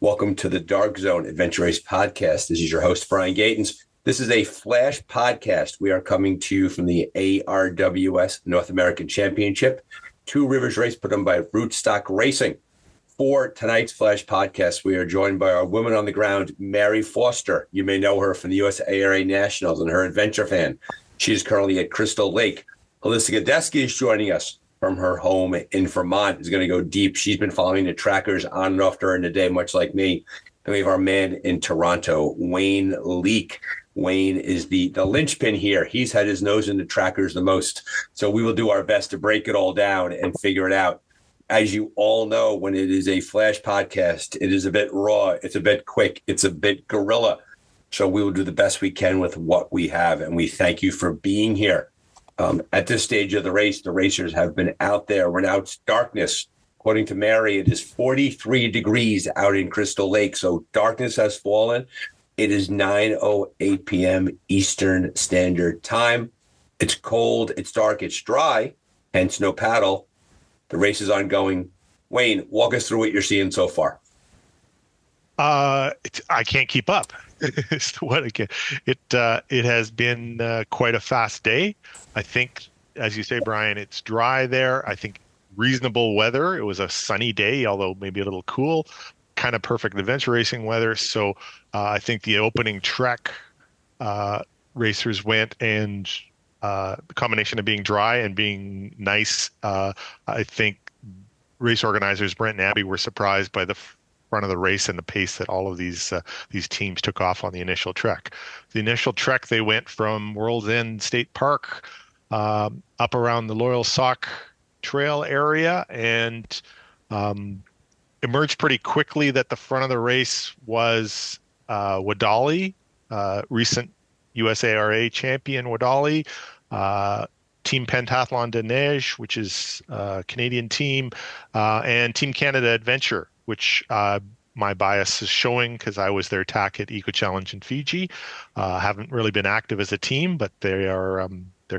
Welcome to the Dark Zone Adventure Race Podcast. This is your host, Brian Gatens. This is a flash podcast. We are coming to you from the ARWS North American Championship, Two Rivers race put on by Rootstock Racing. For tonight's flash podcast, we are joined by our woman on the ground, Mary Foster. You may know her from the US ARA Nationals and her adventure fan. She is currently at Crystal Lake. Alyssa Godesky is joining us from her home in Vermont. Is going to go deep. She's been following the trackers on and off during the day, much like me. And we have our man in Toronto, Wayne Leek. Wayne is the linchpin here. He's had his nose in the trackers the most. So we will do our best to break it all down and figure it out. As you all know, when it is a flash podcast, it is a bit raw. It's a bit quick. It's a bit guerrilla. So we will do the best we can with what we have. And we thank you for being here. At this stage of the race, the racers have been out there. We're now it's darkness. According to Mary, it is 43 degrees out in Crystal Lake. So darkness has fallen. It is 9:08 p.m. Eastern Standard Time. It's cold. It's dark. It's dry. Hence no paddle. The race is ongoing. Wayne, walk us through what you're seeing so far. I can't keep up. It has been quite a fast day. I think, as you say, Brian, it's dry there. I think reasonable weather. It was a sunny day, although maybe a little cool. Kind of perfect adventure racing weather. So I think the opening trek racers went, and the combination of being dry and being nice, I think race organizers Brent and Abby were surprised by the front of the race and the pace that all of these teams took off on the initial trek. The initial trek, they went from World's End State Park up around the Loyal Sock Trail area, and emerged pretty quickly that the front of the race was Wadali, recent USARA champion Wadali, Team Pentathlon de Neige, which is a Canadian team, and Team Canada Adventure, which my bias is showing because I was their TAC at Eco Challenge in Fiji. Haven't really been active as a team, but they're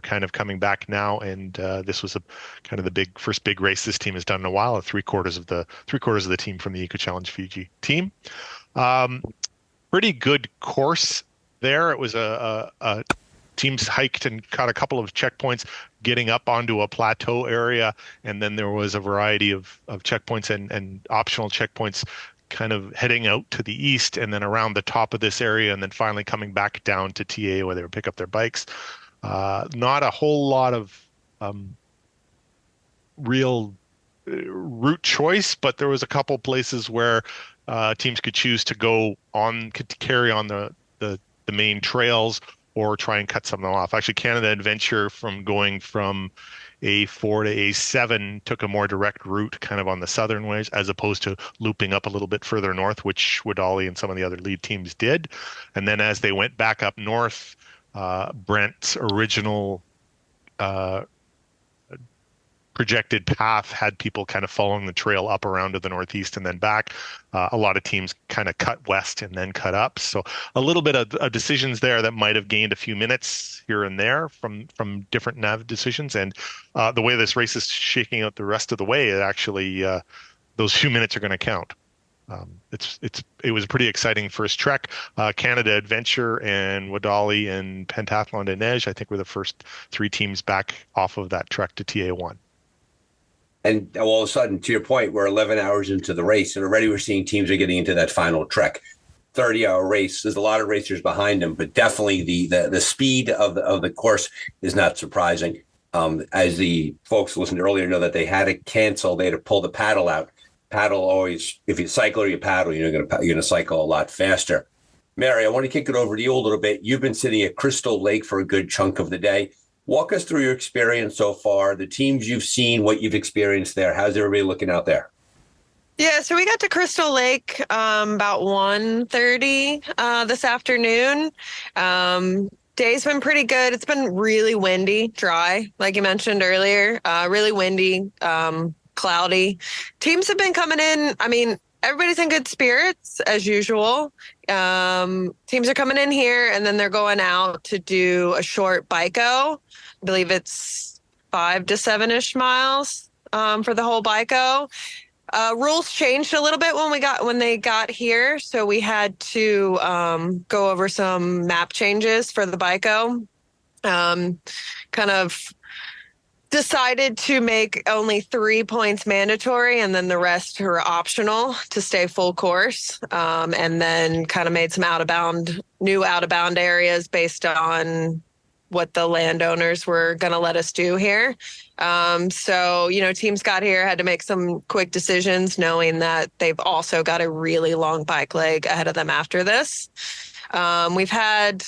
kind of coming back now, and this was kind of the first big race this team has done in a while. Three quarters of the team from the Eco Challenge Fiji team. Pretty good course there. It was a teams hiked and caught a couple of checkpoints getting up onto a plateau area, and then there was a variety of checkpoints and optional checkpoints kind of heading out to the east and then around the top of this area, and then finally coming back down to TA where they would pick up their bikes. Not a whole lot of real route choice, but there was a couple places where teams could choose to carry on the main trails or try and cut some of them off. Actually, Canada Adventure, going from A4 to A7, took a more direct route kind of on the southern ways, as opposed to looping up a little bit further north, which Wadali and some of the other lead teams did. And then as they went back up north, Brent's original projected path had people kind of following the trail up around to the northeast and then back. A lot of teams kind of cut west and then cut up. So a little bit of decisions there that might have gained a few minutes here and there from different nav decisions. And the way this race is shaking out the rest of the way, it actually those few minutes are going to count. It was a pretty exciting first trek. Canada Adventure and Wadali and Pentathlon de Neige, I think, were the first three teams back off of that trek to TA1. And all of a sudden, to your point, we're 11 hours into the race, and already we're seeing teams are getting into that final trek. 30-hour race. There's a lot of racers behind them, but definitely the speed of the course is not surprising. As the folks who listened earlier know, that they had to cancel, they had to pull the paddle out. Paddle always, if you cycle or you paddle, you're going to cycle a lot faster. Mary, I want to kick it over to you a little bit. You've been sitting at Crystal Lake for a good chunk of the day. Walk us through your experience so far, the teams you've seen, what you've experienced there. How's everybody looking out there? Yeah, so we got to Crystal Lake about 1:30 this afternoon. Day's been pretty good. It's been really windy, dry, like you mentioned earlier. Really windy, cloudy. Teams have been coming in. I mean, everybody's in good spirits as usual. Teams are coming in here, and then they're going out to do a short bike-o. I believe it's 5 to 7-ish miles for the whole bike-o. Rules changed a little bit when they got here, so we had to go over some map changes for the BICO. Kind of decided to make only 3 points mandatory and then the rest were optional to stay full course. And then kind of made some new out of bound areas based on what the landowners were going to let us do here. So, teams got here, had to make some quick decisions, knowing that they've also got a really long bike leg ahead of them after this. We had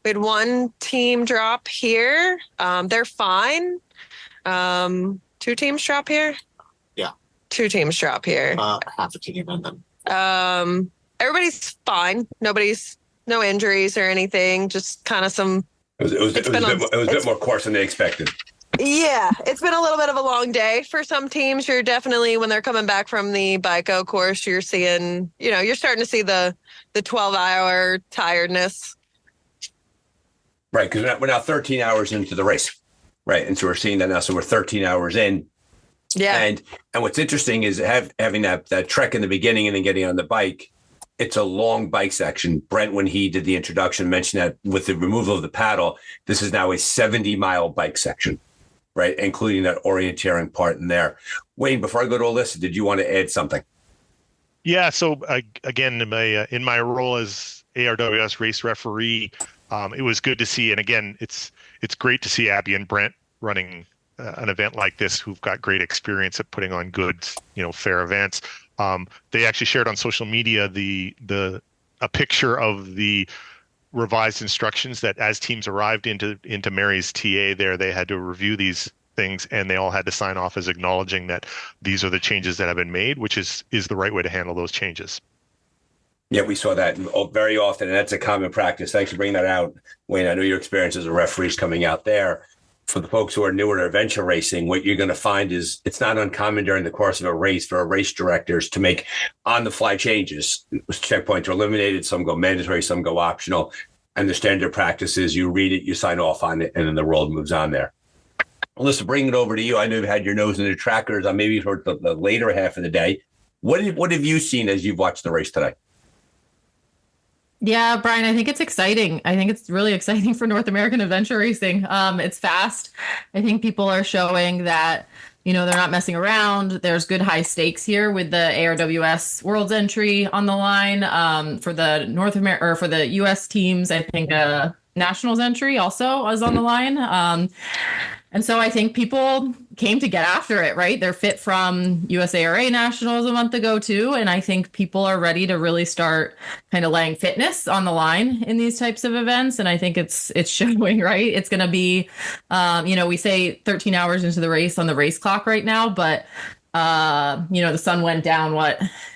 one team drop here. They're fine. 2 teams drop here? Yeah. 2 teams drop here. Half a team and then. Everybody's fine. No injuries or anything. Just kind of some. It was a bit more coarse than they expected. Yeah, it's been a little bit of a long day for some teams. You're definitely, when they're coming back from the BICO course, you're seeing, you're starting to see the 12-hour tiredness. Right, because we're now 13 hours into the race. Right, and so we're seeing that now. So we're 13 hours in. Yeah. And what's interesting is having that trek in the beginning and then getting on the bike. It's a long bike section. Brent, when he did the introduction, mentioned that with the removal of the paddle, this is now a 70-mile bike section, right, including that orienteering part in there. Wayne, before I go to Alyssa, did you want to add something? Yeah. So again, in my role as ARWS race referee, it was good to see. And again, it's great to see Abby and Brent running an event like this, who've got great experience at putting on good, fair events. They actually shared on social media a picture of the revised instructions that as teams arrived into Mary's TA there, they had to review these things and they all had to sign off as acknowledging that these are the changes that have been made, which is the right way to handle those changes. Yeah, we saw that very often, and that's a common practice. Thanks for bringing that out, Wayne. I know your experience as a referee is coming out there. For the folks who are newer to adventure racing, what you're going to find is it's not uncommon during the course of a race for race directors to make on-the-fly changes. Checkpoints are eliminated, some go mandatory, some go optional. And the standard practice is you read it, you sign off on it, and then the world moves on there. Alyssa, bring it over to you. I know you've had your nose in the trackers on maybe toward the later half of the day. What have you seen as you've watched the race today? Yeah, Brian, I think it's exciting. I think it's really exciting for North American adventure racing. It's fast. I think people are showing that, they're not messing around. There's good high stakes here with the ARWS World's entry on the line. For the for the US teams, I think Nationals entry also was on the line. And so I think people came to get after it, right? They're fit from USARA Nationals a month ago too. And I think people are ready to really start kind of laying fitness on the line in these types of events. And I think it's showing, right? It's going to be, we say 13 hours into the race on the race clock right now, but the sun went down,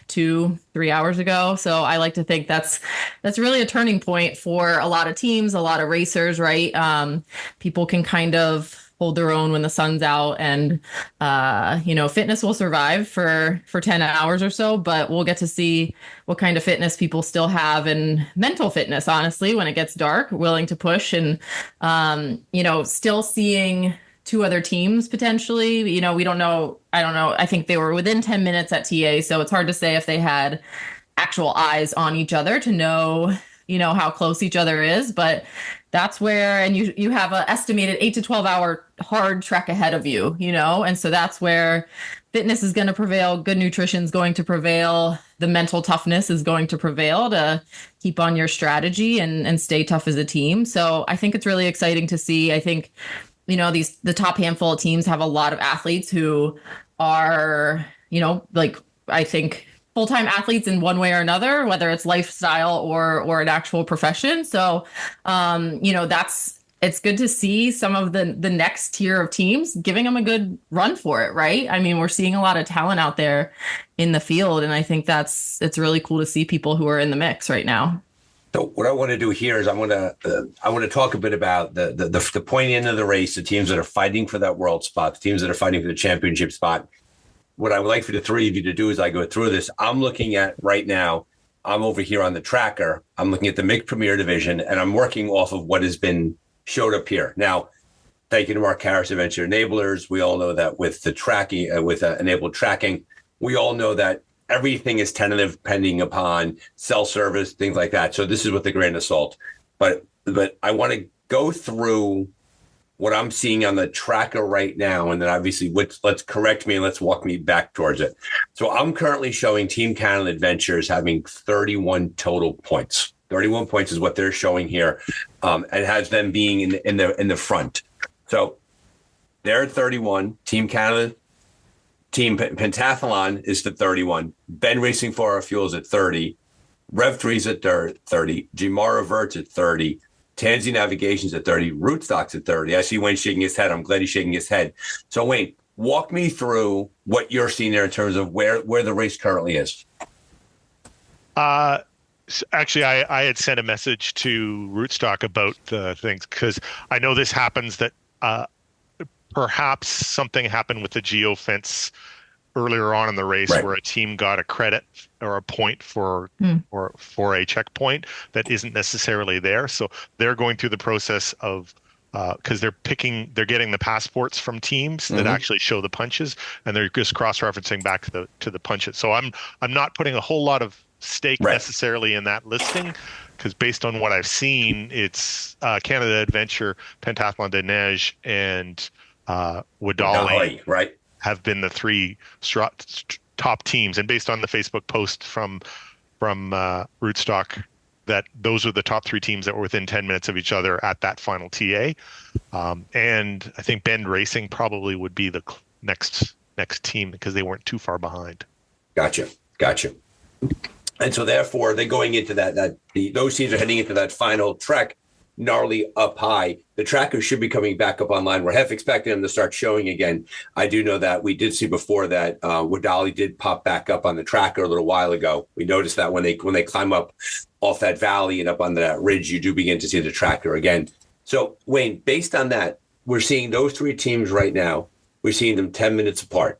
2-3 hours ago. So I like to think that's really a turning point for a lot of teams, a lot of racers, right? People can kind of hold their own when the sun's out, and fitness will survive for 10 hours or so, but we'll get to see what kind of fitness people still have, and mental fitness, honestly, when it gets dark, willing to push, and still seeing 2 other teams potentially. We don't know. I don't know. I think they were within 10 minutes at TA, so it's hard to say if they had actual eyes on each other to know how close each other is, but that's where, and you have an estimated 8 to 12 hour hard trek ahead of you, and so that's where fitness is going to prevail. Good nutrition is going to prevail. The mental toughness is going to prevail to keep on your strategy and stay tough as a team. So I think it's really exciting to see. I think, the top handful of teams have a lot of athletes who are, I think full-time athletes in one way or another, whether it's lifestyle or an actual profession. So, it's good to see some of the next tier of teams giving them a good run for it, right? I mean, we're seeing a lot of talent out there in the field, and I think it's really cool to see people who are in the mix right now. So what I want to do here is I want to talk a bit about the point end of the race, the teams that are fighting for that world spot, the teams that are fighting for the championship spot. What I would like for the 3 of you to do as I go through this, I'm looking at right now, I'm over here on the tracker. I'm looking at the MIG Premier Division, and I'm working off of what has been showed up here. Now, thank you to Mark Harris, Adventure Enablers. We all know that with the tracking, with enabled tracking, we all know that everything is tentative pending upon cell service, things like that. So this is with a grain of salt. But I want to go through what I'm seeing on the tracker right now, and then obviously let's correct me and let's walk me back towards it. So I'm currently showing Team Canada Adventures having 31 total points. 31 points is what they're showing here, and has them being in the front. So they're at 31. Team Canada, Team Pentathlon is at 31. Ben Racing for Our Fuel is at 30. Rev 3's at 30. Jimara Vert's at 30. Tansy Navigation's at 30. Rootstock's at 30. I see Wayne shaking his head. I'm glad he's shaking his head. So Wayne, walk me through what you're seeing there in terms of where the race currently is. Actually, I had sent a message to Rootstock about the things, because I know this happens, that perhaps something happened with the geofence earlier on in the race, right, where a team got a credit or a point for a checkpoint that isn't necessarily there. So they're going through the process of, because they're getting the passports from teams that actually show the punches, and they're just cross-referencing back to the punches. So I'm not putting a whole lot of stake necessarily in that listing, because based on what I've seen, it's Canada Adventure, Pentathlon de Neige, and Wadali, right, have been the three top teams. And based on the Facebook post from Rootstock, that those are the top three teams that were within 10 minutes of each other at that final TA. And I think Bend Racing probably would be the next team, because they weren't too far behind. Gotcha. And so therefore they're going into those teams are heading into that final trek, gnarly up high. The trackers should be coming back up online. We're half expecting them to start showing again. I do know that we did see before that Wadali did pop back up on the tracker a little while ago. We noticed that when they climb up off that valley and up on that ridge, you do begin to see the tracker again. So Wayne, based on that, we're seeing those three teams right now. We're seeing them 10 minutes apart.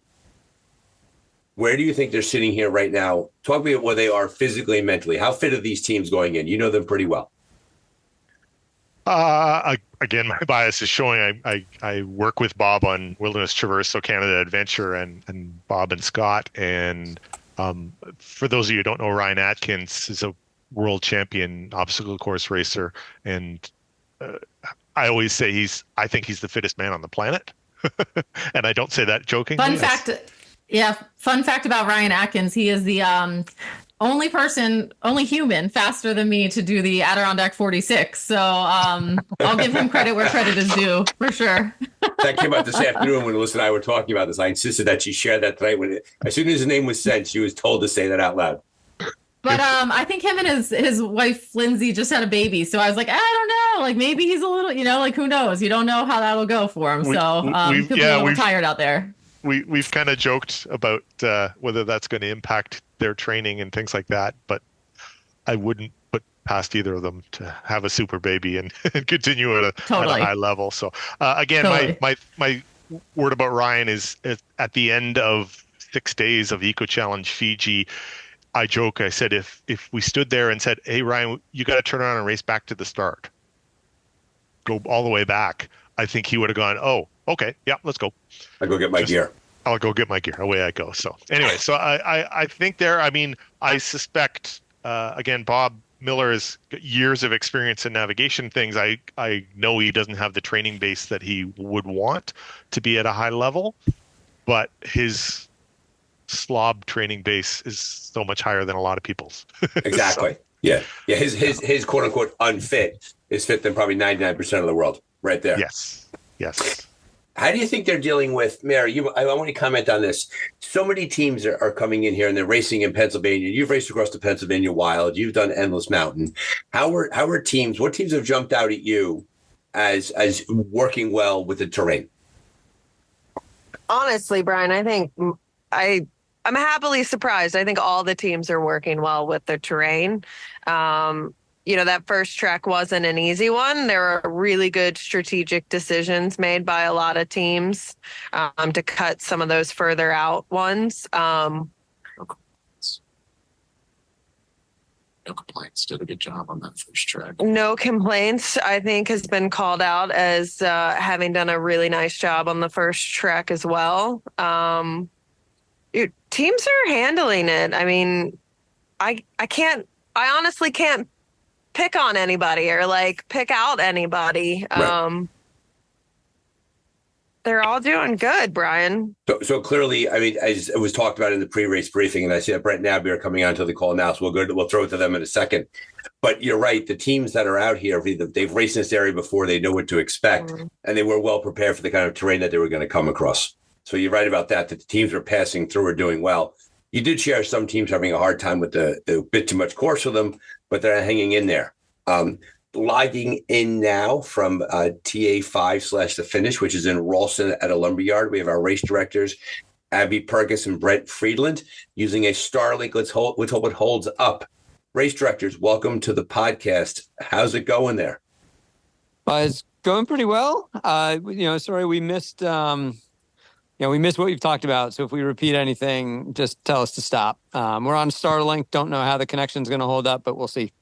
Where do you think they're sitting here right now? Talk to me about where they are physically and mentally. How fit are these teams going in? You know them pretty well. Again, my bias is showing. I work with Bob on Wilderness Traverse, so Canada Adventure, and Bob and Scott. And for those of you who don't know, Ryan Atkins is a world champion obstacle course racer, and I always say I think he's the fittest man on the planet, and I don't say that jokingly. Fun fact about Ryan Atkins: he is the only human faster than me to do the Adirondack 46. So I'll give him credit where credit is due, for sure. That came out this afternoon when Alyssa and I were talking about this. I insisted that she share that tonight. As soon as his name was said, she was told to say that out loud. But I think him and his wife Lindsay just had a baby, so I was like, I don't know, like maybe he's a little, like who knows? You don't know how that'll go for him. So could be a little tired out there. We've kind of joked about whether that's going to impact their training and things like that, but I wouldn't put past either of them to have a super baby and continue at a high level. So again, my word about Ryan is at the end of 6 days of Eco Challenge Fiji, I joke, I said, if we stood there and said, hey, Ryan, you got to turn around and race back to the start, go all the way back, I think he would have gone, oh, okay, yeah, let's go. I'll go get my gear. I'll go get my gear. Away I go. So anyway, so I think I suspect, again, Bob Miller has years of experience in navigation things. I know he doesn't have the training base that he would want to be at a high level, but his slob training base is so much higher than a lot of people's. Exactly. So. Yeah. His quote unquote unfit is fit than probably 99% of the world right there. Yes. How do you think they're dealing with, Mary? I want to comment on this. So many teams are coming in here and they're racing in Pennsylvania. You've raced across the Pennsylvania Wild. You've done Endless Mountain. How are teams? What teams have jumped out at you as working well with the terrain? Honestly, Brian, I think I'm happily surprised. I think all the teams are working well with the terrain. That first trek wasn't an easy one. There were really good strategic decisions made by a lot of teams to cut some of those further out ones. No complaints. Did a good job on that first trek. No complaints, I think, has been called out as having done a really nice job on the first trek as well. teams are handling it. I mean, I honestly can't pick on anybody or like pick out anybody. Right. They're all doing good, Brian. So clearly, I mean, as it was talked about in the pre-race briefing, and I see that Brent and Abby are coming on to the call now, so we'll throw it to them in a second. But you're right, the teams that are out here, they've raced in this area before, they know what to expect, and they were well prepared for the kind of terrain that they were going to come across. So you're right about that the teams are passing through are doing well. You did share some teams having a hard time with the bit too much course for them, but they're hanging in there. Logging in now from TA5 / the finish, which is in Ralston at a lumberyard. We have our race directors, Abby Perkiss and Brent Freedland, using a Starlink. Let's hope it holds up. Race directors, welcome to the podcast. How's it going there? It's going pretty well. Sorry we missed. We missed what you've talked about. So if we repeat anything, just tell us to stop. We're on Starlink. Don't know how the connection's going to hold up, but we'll see.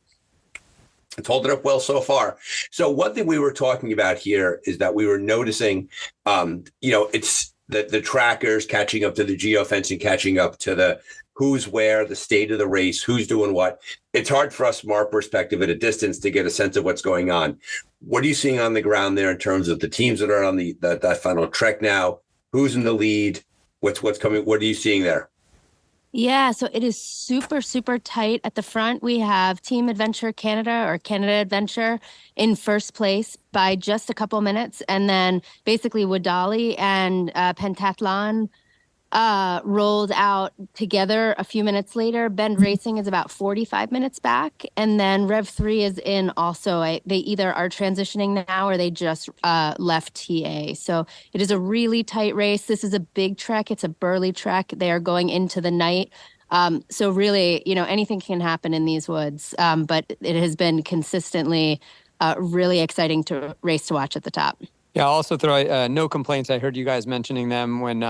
It's holding up well so far. So one thing we were talking about here is that we were noticing, it's the trackers catching up to the geofencing, catching up to the who's where, the state of the race, who's doing what. It's hard for us from our perspective at a distance to get a sense of what's going on. What are you seeing on the ground there in terms of the teams that are on that final trek now? Who's in the lead? What's coming? What are you seeing there? Yeah, so it is super, super tight at the front. We have Team Adventure Canada or Canada Adventure in first place by just a couple minutes. And then basically Wadali and Pentathlon rolled out together a few minutes later. Bend Racing is about 45 minutes back. And then Rev 3 is in also. They either are transitioning now or they just left TA. So it is a really tight race. This is a big trek. It's a burly trek. They are going into the night. So really, anything can happen in these woods. But it has been consistently really exciting to race to watch at the top. Yeah, I'll also throw no complaints. I heard you guys mentioning them when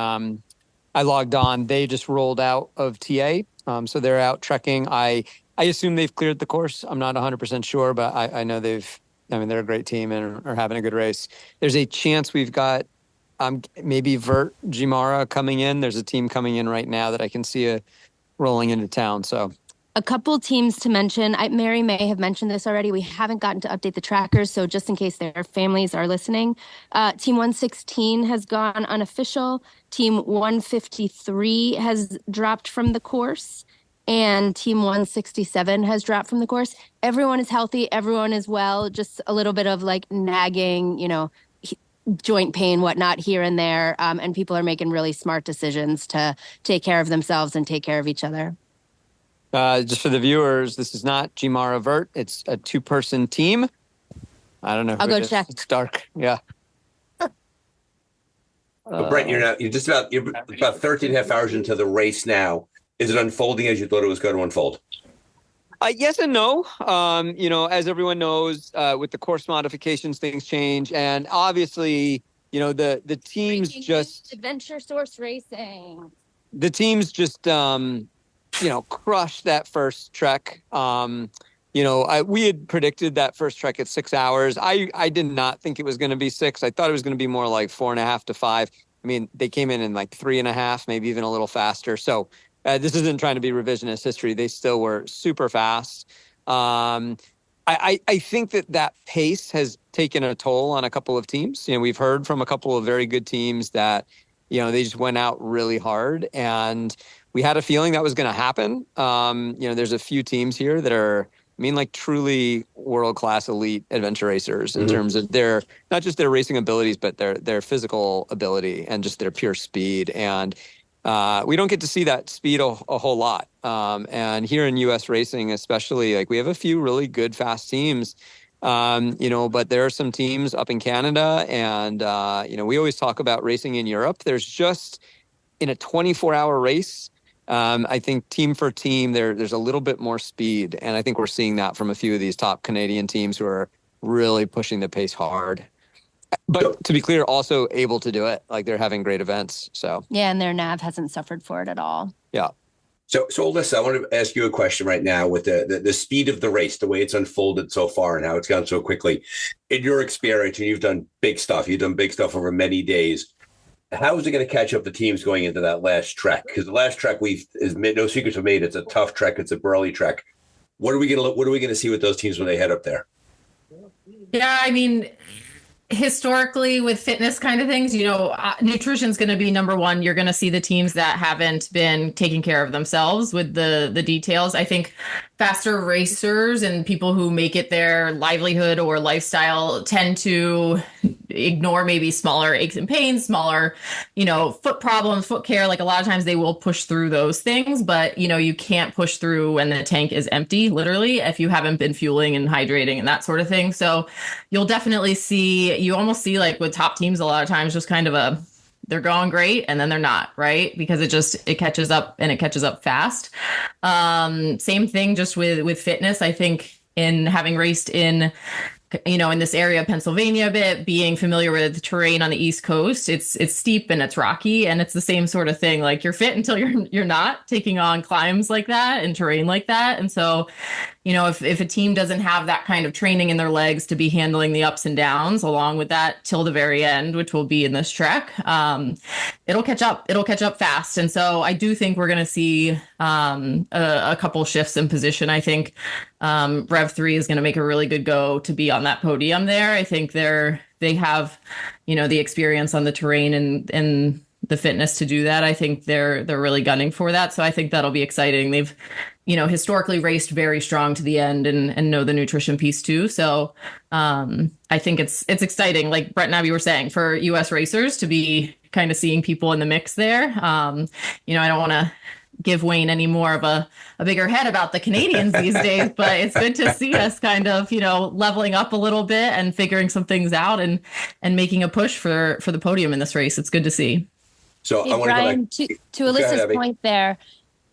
I logged on. They just rolled out of TA, so they're out trekking. I assume they've cleared the course. I'm not 100% sure, but I know they're a great team and are having a good race. There's a chance we've got maybe Vert Jimara coming in. There's a team coming in right now that I can see rolling into town. So a couple teams to mention. Mary may have mentioned this already. We haven't gotten to update the trackers, so just in case their families are listening, Team 116 has gone unofficial. Team 153 has dropped from the course, and Team 167 has dropped from the course. Everyone is healthy. Everyone is well. Just a little bit of like nagging, joint pain, whatnot here and there, and people are making really smart decisions to take care of themselves and take care of each other. Just for the viewers, this is not Jimara Vert. It's a 2-person team. I don't know. I'll go check. It's dark. Yeah. Brent, you're about 13 and a half hours into the race now. Is it unfolding as you thought it was going to unfold? Yes and no. As everyone knows, with the course modifications, things change, and obviously, the teams just Adventure Source Racing. The teams just crushed that first trek. We had predicted that first trek at 6 hours. I did not think it was going to be 6. I thought it was going to be more like 4.5 to 5. I mean, they came in like 3.5, maybe even a little faster. So this isn't trying to be revisionist history. They still were super fast. I think that pace has taken a toll on a couple of teams. We've heard from a couple of very good teams that, they just went out really hard, and we had a feeling that was going to happen. There's a few teams here that are, truly world-class elite adventure racers in terms of their, not just their racing abilities, but their physical ability and just their pure speed. And we don't get to see that speed a whole lot. And here in U.S. racing, especially, we have a few really good, fast teams. But there are some teams up in Canada, and, we always talk about racing in Europe. There's just, in a 24-hour race, I think team for team, there's a little bit more speed. And I think we're seeing that from a few of these top Canadian teams who are really pushing the pace hard. But to be clear, also able to do it. They're having great events. So yeah, and their nav hasn't suffered for it at all. Yeah. So Alyssa, I want to ask you a question right now with the speed of the race, the way it's unfolded so far and how it's gone so quickly. In your experience, and you've done big stuff over many days, How is it going to catch up the teams going into that last trek? Because the last trek is no secrets are made. It's a tough trek. It's a burly trek. What are we going to see with those teams when they head up there? Yeah, I mean, historically with fitness kind of things, nutrition is going to be number one. You're going to see the teams that haven't been taking care of themselves with the details. I think faster racers and people who make it their livelihood or lifestyle tend to ignore maybe smaller aches and pains, smaller, foot problems, foot care. Like a lot of times they will push through those things, but you can't push through when the tank is empty, literally, if you haven't been fueling and hydrating and that sort of thing. So you'll definitely you almost see like with top teams a lot of times just kind of they're going great and then they're not, right? Because it catches up and it catches up fast. Same thing just with fitness. I think in having raced in this area of Pennsylvania a bit, being familiar with the terrain on the East Coast, it's steep and it's rocky, and it's the same sort of thing. Like you're fit until you're not, taking on climbs like that and terrain like that. And so, if a team doesn't have that kind of training in their legs to be handling the ups and downs along with that till the very end, which will be in this trek, it'll catch up. It'll catch up fast. And so I do think we're going to see a couple shifts in position. I think Rev 3 is going to make a really good go to be on that podium there. I think they have, the experience on the terrain and the fitness to do that. I think they're really gunning for that. So I think that'll be exciting. They've, historically raced very strong to the end and know the nutrition piece too. So I think it's exciting, like Brent and Abby were saying, for US racers to be kind of seeing people in the mix there. I don't want to give Wayne any more of a bigger head about the Canadians these days, but it's good to see us kind of, leveling up a little bit and figuring some things out and making a push for the podium in this race. It's good to see. So hey, I want Brian, to go back to Alyssa's point there.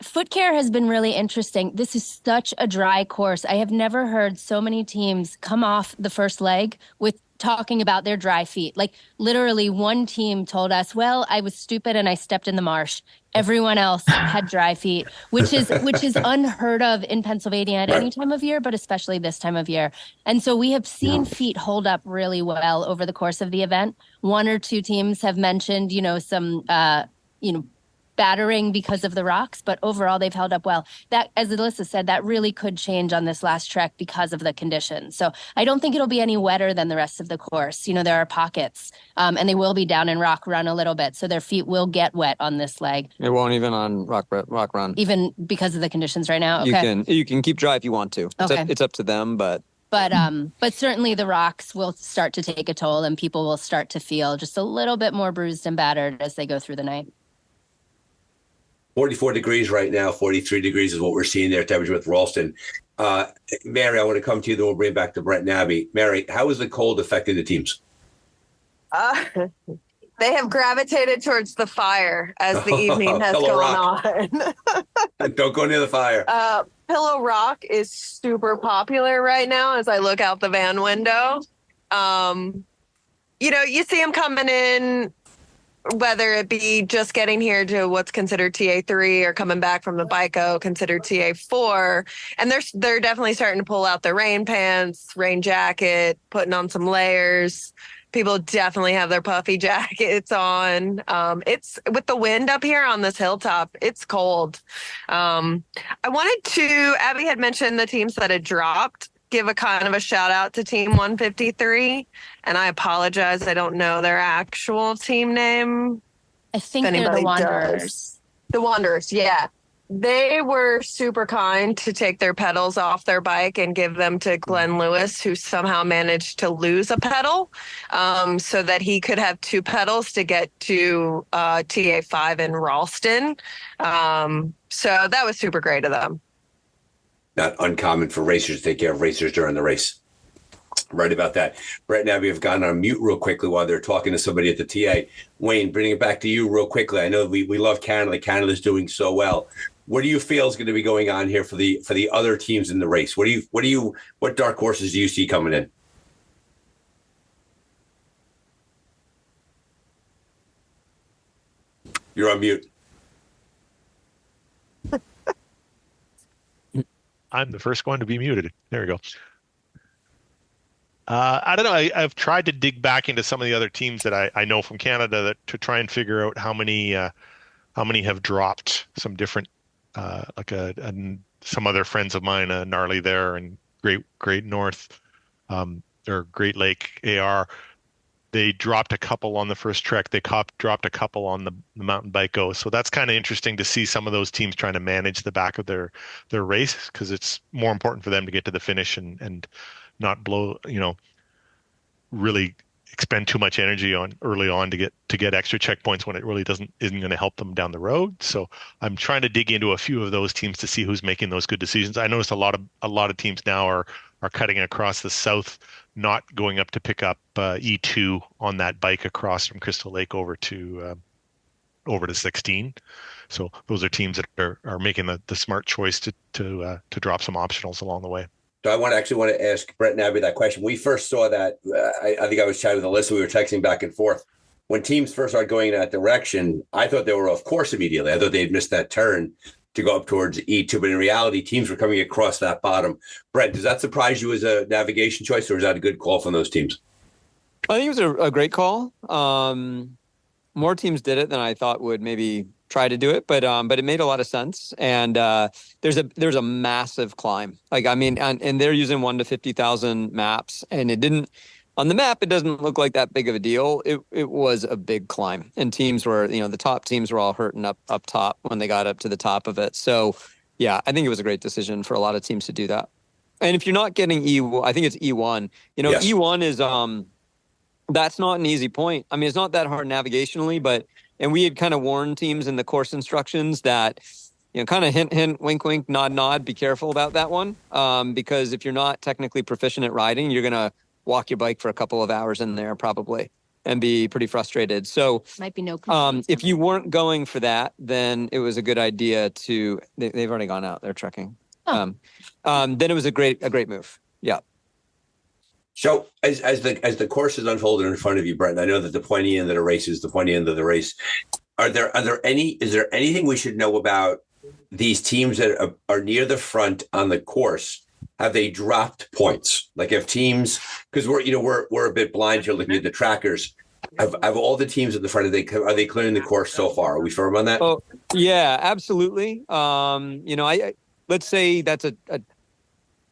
Foot care has been really interesting. This is such a dry course. I have never heard so many teams come off the first leg with talking about their dry feet. Like literally one team told us, well, I was stupid and I stepped in the marsh. Everyone else had dry feet, which is unheard of in Pennsylvania at any time of year, but especially this time of year. And so we have seen feet hold up really well over the course of the event. One or two teams have mentioned, some battering because of the rocks, but overall they've held up well. That, as Alyssa said, that really could change on this last trek because of the conditions. So I don't think it'll be any wetter than the rest of the course. There are pockets, and they will be down in Rock Run a little bit, so their feet will get wet on this leg. It won't even on Rock Run, even because of the conditions right now. Okay. You can keep dry if you want to. It's up to them, but certainly the rocks will start to take a toll, and people will start to feel just a little bit more bruised and battered as they go through the night. 44 degrees right now, 43 degrees is what we're seeing there, temperature with Ralston. Mary, I want to come to you, then we'll bring it back to Brent and Abby. Mary, how is the cold affecting the teams? They have gravitated towards the fire as the evening has gone on. Don't go near the fire. Pillow Rock is super popular right now as I look out the van window. You see them coming in, whether it be just getting here to what's considered TA3 or coming back from the BICO considered TA4. And they're definitely starting to pull out their rain pants, rain jacket, putting on some layers. People definitely have their puffy jackets on. It's with the wind up here on this hilltop, it's cold. I wanted to, Abby had mentioned the teams that had dropped, give a kind of a shout out to Team 153. And I apologize, I don't know their actual team name. I think they're the Wanderers. The Wanderers, yeah. They were super kind to take their pedals off their bike and give them to Glenn Lewis, who somehow managed to lose a pedal so that he could have two pedals to get to TA5 in Ralston. So that was super great of them. Not uncommon for racers to take care of racers during the race. Right about that. Brent and Abby have gone on mute real quickly while they're talking to somebody at the TA. Wayne, bringing it back to you real quickly. I know we love Canada. Canada's doing so well. What do you feel is going to be going on here for the other teams in the race? What dark horses do you see coming in? You're on mute. I'm the first one to be muted. There we go. I don't know. I've tried to dig back into some of the other teams that I know from Canada to try and figure out how many have dropped some different some other friends of mine, Gnarly there and Great North, or Great Lake AR. They dropped a couple on the first trek. They dropped a couple on the mountain bike go. So that's kind of interesting to see some of those teams trying to manage the back of their race, because it's more important for them to get to the finish and not blow, really expend too much energy on early on to get extra checkpoints when it really isn't going to help them down the road. So I'm trying to dig into a few of those teams to see who's making those good decisions. I noticed a lot of teams now are cutting across the south, not going up to pick up E2 on that bike across from Crystal Lake over to 16. So those are teams that are making the smart choice to drop some optionals along the way. So I want to ask Brent and Abby that question. We first saw that, I think I was chatting with Alyssa, we were texting back and forth. When teams first started going in that direction, I thought they were off course immediately. I thought they'd missed that turn to go up towards E2, but in reality, teams were coming across that bottom. Brent, does that surprise you as a navigation choice, or is that a good call from those teams? I think it was a great call. More teams did it than I thought would maybe try to do it, but it made a lot of sense. And there's a massive climb. And they're using 1 to 50,000 maps, and it didn't. On the map, it doesn't look like that big of a deal. It was a big climb, and teams were, the top teams were all hurting up top when they got up to the top of it. So, yeah, I think it was a great decision for a lot of teams to do that. And if you're not getting I think it's E1. Yes. E1 is that's not an easy point. I mean, it's not that hard navigationally, and we had kind of warned teams in the course instructions that, kind of hint, hint, wink, wink, nod, nod, be careful about that one, because if you're not technically proficient at riding, you're gonna walk your bike for a couple of hours in there probably and be pretty frustrated. So might be no if you weren't going for that, then it was a good idea they've already gone out, they're trekking. Then it was a great move. Yeah. So as the course is unfolding in front of you, Brent, I know that the pointy end of the race is the pointy end of the race. Is there anything we should know about these teams that are near the front on the course? Have they dropped points? Like, if teams, because we're a bit blind here looking at the trackers. Have all the teams at the front, are they clearing the course so far? Are we firm on that? Oh yeah, absolutely. Let's say that's a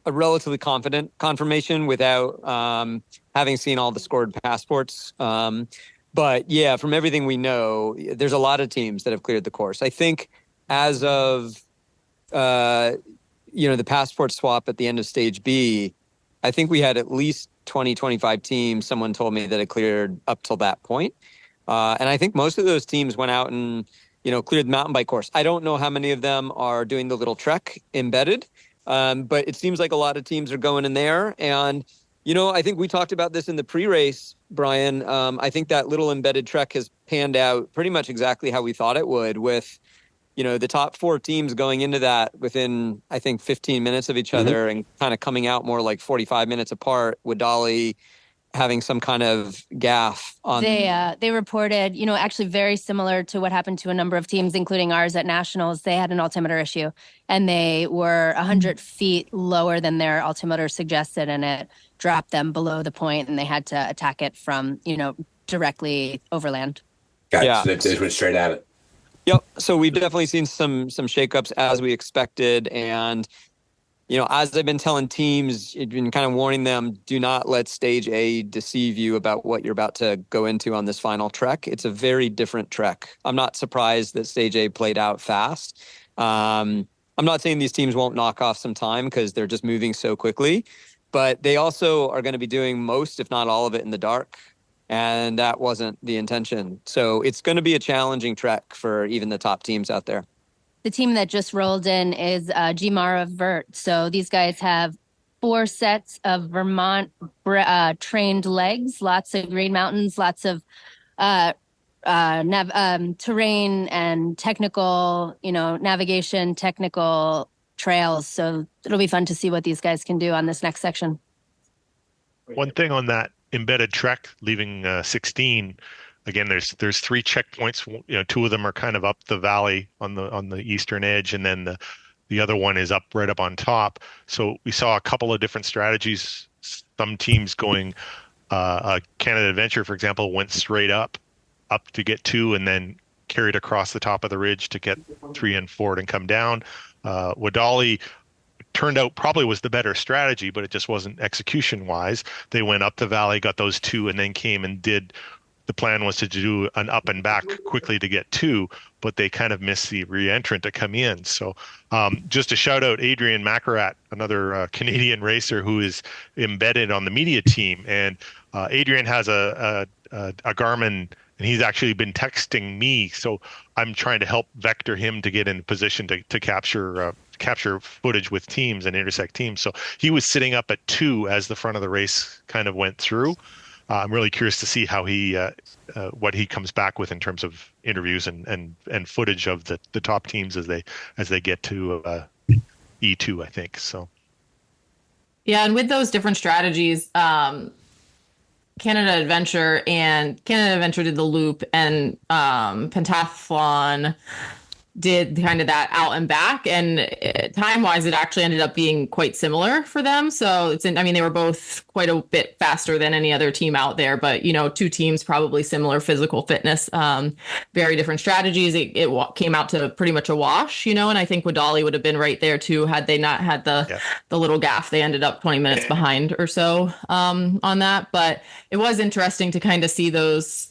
relatively confident confirmation without having seen all the scored passports. But yeah, from everything we know, there's a lot of teams that have cleared the course. I think as of the passport swap at the end of stage B, I think we had at least 20, 25 teams, someone told me, that had cleared up till that point. And I think most of those teams went out and, cleared the mountain bike course. I don't know how many of them are doing the little trek embedded, but it seems like a lot of teams are going in there. And, I think we talked about this in the pre-race, Brian. I think that little embedded trek has panned out pretty much exactly how we thought it would, with the top 4 teams going into that within, I think, 15 minutes of each other, and kind of coming out more like 45 minutes apart, with Dolly having some kind of gaff on. They reported, actually very similar to what happened to a number of teams, including ours at Nationals. They had an altimeter issue, and they were 100 feet lower than their altimeter suggested, and it dropped them below the point, and they had to attack it from, directly overland. Got it. Yeah. So they just went straight at it. Yep. So we've definitely seen some shakeups as we expected. And, as I've been telling teams, I've been kind of warning them, do not let stage A deceive you about what you're about to go into on this final trek. It's a very different trek. I'm not surprised that stage A played out fast. I'm not saying these teams won't knock off some time, because they're just moving so quickly, but they also are going to be doing most, if not all of it, in the dark. And that wasn't the intention. So it's going to be a challenging trek for even the top teams out there. The team that just rolled in is Gmara Vert. So these guys have 4 sets of Vermont trained legs, lots of Green Mountains, lots of terrain and technical, navigation, technical trails. So it'll be fun to see what these guys can do on this next section. One thing on that embedded trek leaving 16, again, there's 3 checkpoints. 2 of them are kind of up the valley on the eastern edge, and then the other one is right up on top. So we saw a couple of different strategies some teams going, Canada Adventure, for example, went straight up to get 2 and then carried across the top of the ridge to get 3 and 4 and come down. Wadali turned out probably was the better strategy, but it just wasn't execution wise. They went up the valley, got those 2, and then came and did. The plan was to do an up and back quickly to get 2, but they kind of missed the re-entrant to come in. So just a shout out Adrian Macarat, another Canadian racer who is embedded on the media team. And Adrian has a Garmin, and he's actually been texting me. So I'm trying to help vector him to get in position to capture footage with teams and intersect teams. So he was sitting up at 2 as the front of the race kind of went through. I'm really curious to see how what he comes back with in terms of interviews and footage of the top teams as they get to E2, I think. So. Yeah, and with those different strategies, Canada Adventure did the loop, and Pentathlon did kind of that out and back, and time wise it actually ended up being quite similar for them. So they were both quite a bit faster than any other team out there, but 2 teams probably similar physical fitness, very different strategies. It came out to pretty much a wash, and I think Wadali would have been right there too had they not had the little gaff. They ended up 20 minutes behind or so on that, but it was interesting to kind of see those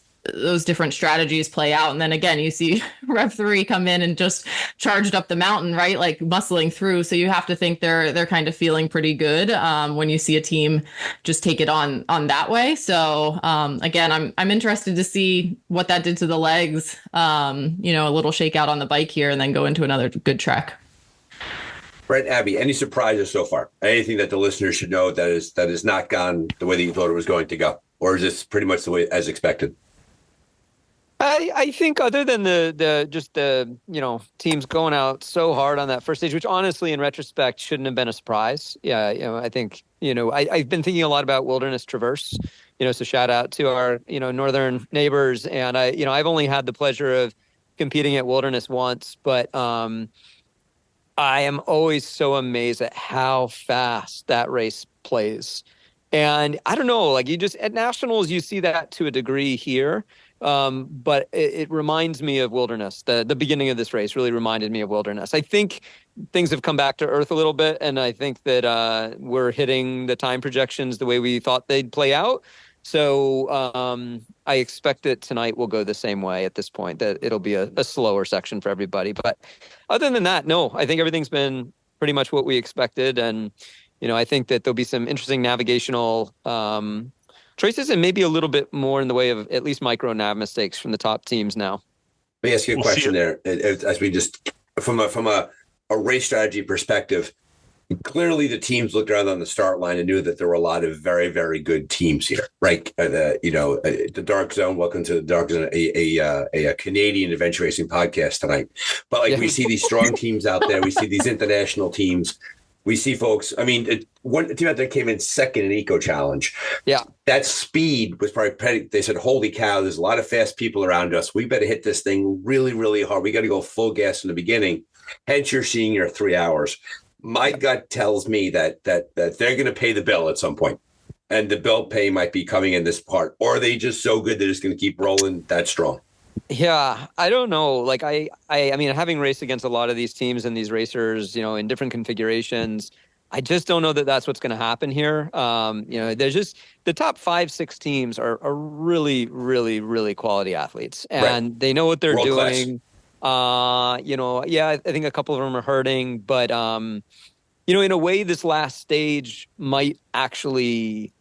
different strategies play out. And then again, you see Rev 3 come in and just charged up the mountain, right? Like muscling through. So you have to think they're kind of feeling pretty good when you see a team just take it on that way. So again, I'm interested to see what that did to the legs. A little shakeout on the bike here and then go into another good trek. Brent, Abby, any surprises so far? Anything that the listeners should know that is not gone the way that you thought it was going to go? Or is this pretty much the way as expected? I think other than the teams going out so hard on that first stage, which honestly in retrospect shouldn't have been a surprise. Yeah, I think I've been thinking a lot about Wilderness Traverse. So shout out to our northern neighbors, and I've only had the pleasure of competing at Wilderness once, but I am always so amazed at how fast that race plays. And I don't know, like at nationals you see that to a degree here. But it reminds me of Wilderness. The beginning of this race really reminded me of Wilderness. I think things have come back to earth a little bit, and I think that we're hitting the time projections the way we thought they'd play out. So I expect that tonight will go the same way at this point, that it'll be a slower section for everybody. But other than that, no, I think everything's been pretty much what we expected. And, I think that there'll be some interesting navigational choices and maybe a little bit more in the way of at least micro nav mistakes from the top teams now. Let me ask you a question there. As we just, from a race strategy perspective, clearly the teams looked around on the start line and knew that there were a lot of very, very good teams here, right? The Dark Zone, welcome to the Dark Zone, a Canadian adventure racing podcast tonight. But we see these strong teams out there. We see these international teams. We see folks, one team out there came in second in Eco Challenge. Yeah. That speed was probably, they said, holy cow, there's a lot of fast people around us. We better hit this thing really, really hard. We got to go full gas in the beginning. Hence, you're seeing your 3 hours. My gut tells me that they're going to pay the bill at some point. And the bill pay might be coming in this part. Or are they just so good they're just going to keep rolling that strong? Yeah, I don't know. Like I mean, having raced against a lot of these teams and these racers, in different configurations, I just don't know that that's what's going to happen here. There's just the top 5-6 teams are really, really, really quality athletes, and they know what they're doing. I think a couple of them are hurting, but in a way, this last stage might actually,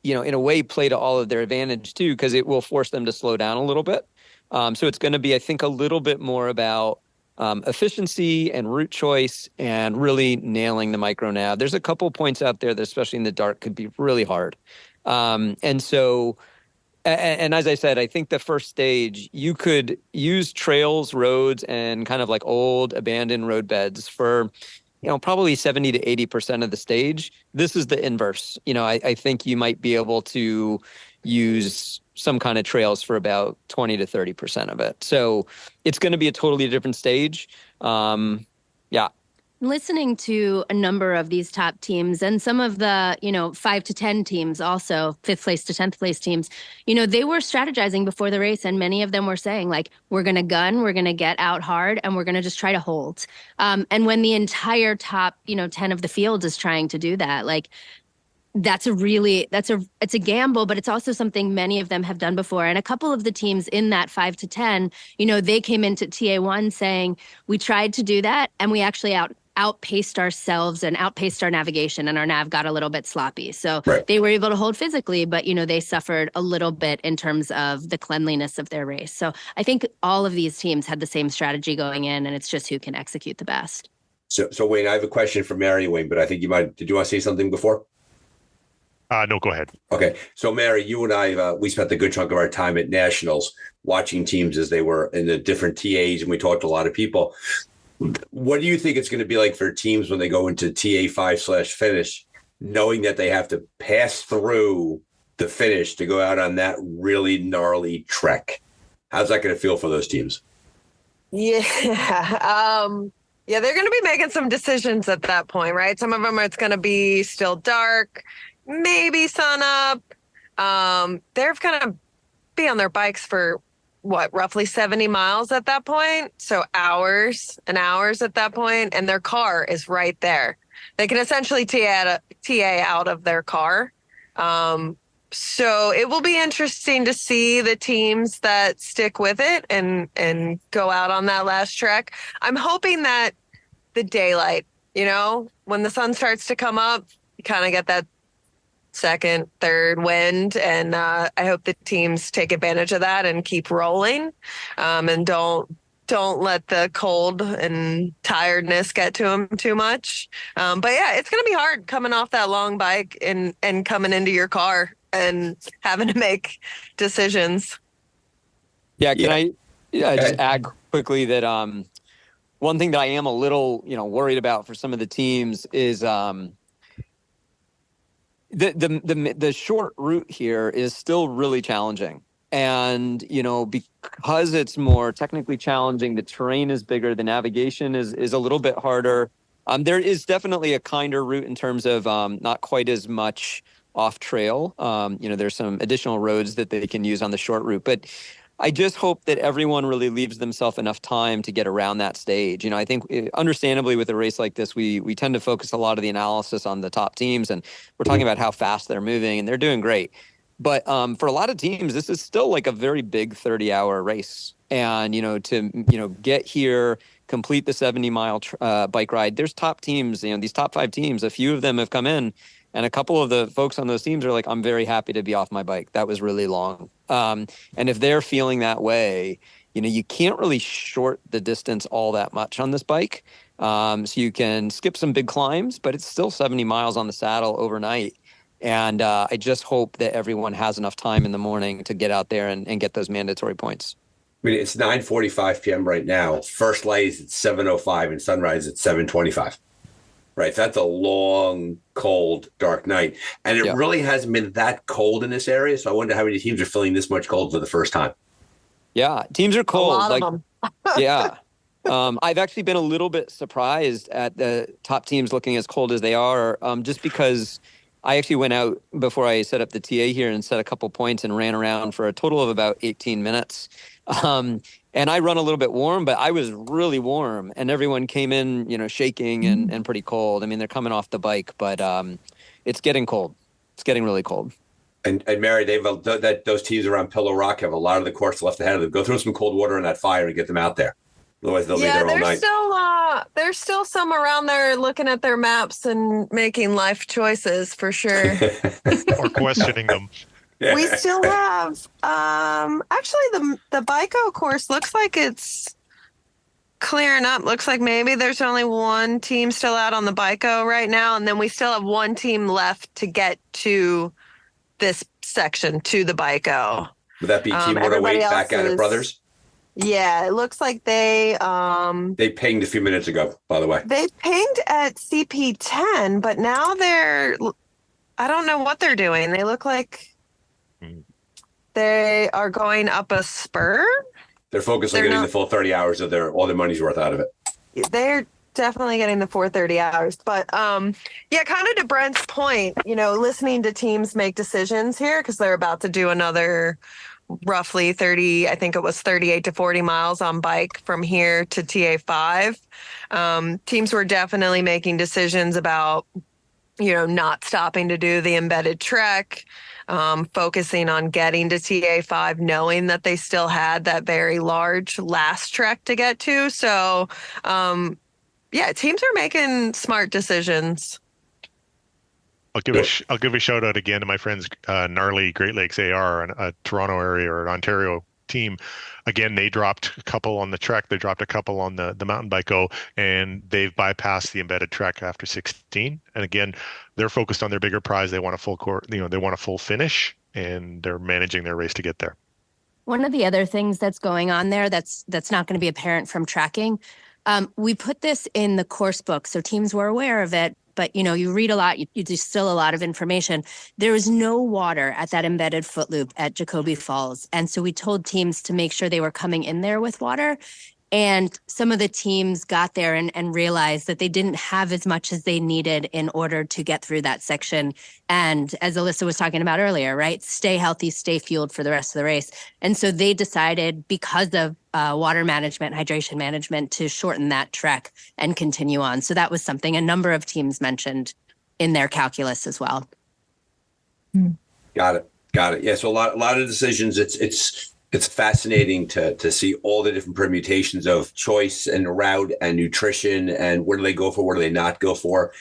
in a way, play to all of their advantage too, because it will force them to slow down a little bit. So it's going to be, I think, a little bit more about efficiency and route choice and really nailing the micro nav. There's a couple points out there that, especially in the dark, could be really hard. And as I said, I think the first stage, you could use trails, roads, and kind of like old abandoned road beds for, probably 70 to 80% of the stage. This is the inverse. I think you might be able to use some kind of trails for about 20 to 30% of it. So it's going to be a totally different stage. listening to a number of these top teams and some of the, 5 to 10 teams also, 5th place to 10th place teams, they were strategizing before the race, and many of them were saying, like, we're going to gun, we're going to get out hard, and we're going to just try to hold. And when the entire top, 10 of the field is trying to do that, like, it's a gamble, but it's also something many of them have done before. And a couple of the teams in that 5 to 10, they came into TA1 saying, we tried to do that, and we actually outpaced ourselves and outpaced our navigation, and our nav got a little bit sloppy. So They were able to hold physically, but, they suffered a little bit in terms of the cleanliness of their race. So I think all of these teams had the same strategy going in, and it's just who can execute the best. So Wayne, I have a question for Mary, Wayne, but I think did you want to say something before? No, go ahead. Okay. So, Mary, you and I, we spent a good chunk of our time at Nationals watching teams as they were in the different TAs, and we talked to a lot of people. What do you think it's going to be like for teams when they go into TA5/finish, knowing that they have to pass through the finish to go out on that really gnarly trek? How's that going to feel for those teams? Yeah. They're going to be making some decisions at that point, right? Some of them, it's going to be still dark, maybe sun up. They're going to be on their bikes for roughly 70 miles at that point. So hours and hours at that point, and their car is right there. They can essentially TA out of their car. So it will be interesting to see the teams that stick with it and go out on that last trek. I'm hoping that the daylight, when the sun starts to come up, you kind of get that second, third wind. And I hope the teams take advantage of that and keep rolling, and don't let the cold and tiredness get to them too much. But yeah, it's going to be hard coming off that long bike and coming into your car and having to make decisions. Yeah. Can I just add quickly that one thing that I am a little, worried about for some of the teams is the short route here is still really challenging. And, because it's more technically challenging, the terrain is bigger, the navigation is a little bit harder. There is definitely a kinder route in terms of not quite as much off trail. There's some additional roads that they can use on the short route, but I just hope that everyone really leaves themselves enough time to get around that stage. I think understandably with a race like this, we tend to focus a lot of the analysis on the top teams, and we're talking about how fast they're moving, and they're doing great. But for a lot of teams, this is still like a very big 30-hour race. And, to get here, complete the 70-mile bike ride, there's top teams, these top 5 teams, a few of them have come in, and a couple of the folks on those teams are like, I'm very happy to be off my bike. That was really long. And if they're feeling that way, you can't really short the distance all that much on this bike. So you can skip some big climbs, but it's still 70 miles on the saddle overnight. And I just hope that everyone has enough time in the morning to get out there and get those mandatory points. I mean, it's 9:45 p.m. right now. First light is at 7:05 and sunrise at 7:25. Right. That's a long, cold, dark night. And it really hasn't been that cold in this area. So I wonder how many teams are feeling this much cold for the first time. Yeah, teams are cold. A lot of them. Yeah. I've actually been a little bit surprised at the top teams looking as cold as they are, just because I actually went out before I set up the TA here and set a couple points and ran around for a total of about 18 minutes. And I run a little bit warm, but I was really warm, and everyone came in, shaking and pretty cold. I mean, they're coming off the bike, but it's getting cold. It's getting really cold. And Mary, those teams around Pillow Rock have a lot of the course left ahead of them. Go throw some cold water in that fire and get them out there. Otherwise, they'll be there all night. There's still some around there looking at their maps and making life choices for sure. Or questioning them. Yeah. We still have actually the Bico course looks like it's clearing up. Looks like maybe there's only one team still out on the Bico right now, and then we still have one team left to get to this section, to the Bico. Would that be Team 108 back at it, brothers? Yeah, it looks like they pinged a few minutes ago, by the way. They pinged at CP10, but now I don't know what they're doing. They look like they are going up a spur. They're focused on getting the full 30 hours of all their money's worth out of it. definitely getting the 4:30 hours. But yeah, kind of to Brent's point, listening to teams make decisions here because they're about to do another roughly 30, I think it was 38 to 40 miles on bike from here to TA5. Teams were definitely making decisions about, not stopping to do the embedded trek, focusing on getting to TA5, knowing that they still had that very large last trek to get to. So, yeah, teams are making smart decisions. I'll give a shout out again to my friends, Gnarly Great Lakes AR, a Toronto area or an Ontario team. Again, they dropped a couple on the trek. They dropped a couple on the mountain bike and they've bypassed the embedded trek after 16. And again, they're focused on their bigger prize. They want a full court, they want a full finish, and they're managing their race to get there. One of the other things that's going on there that's not going to be apparent from tracking, we put this in the course book, so teams were aware of it. But, you read a lot, you distill a lot of information. There is no water at that embedded foot loop at Jacoby Falls. And so we told teams to make sure they were coming in there with water. And some of the teams got there and realized that they didn't have as much as they needed in order to get through that section. And as Alyssa was talking about earlier, right, stay healthy, stay fueled for the rest of the race. And so they decided, because of water management, hydration management, to shorten that trek and continue on. So that was something a number of teams mentioned in their calculus as well. Got it. Yeah. So a lot of decisions. It's fascinating to see all the different permutations of choice and route and nutrition and where do they go for, where do they not go for,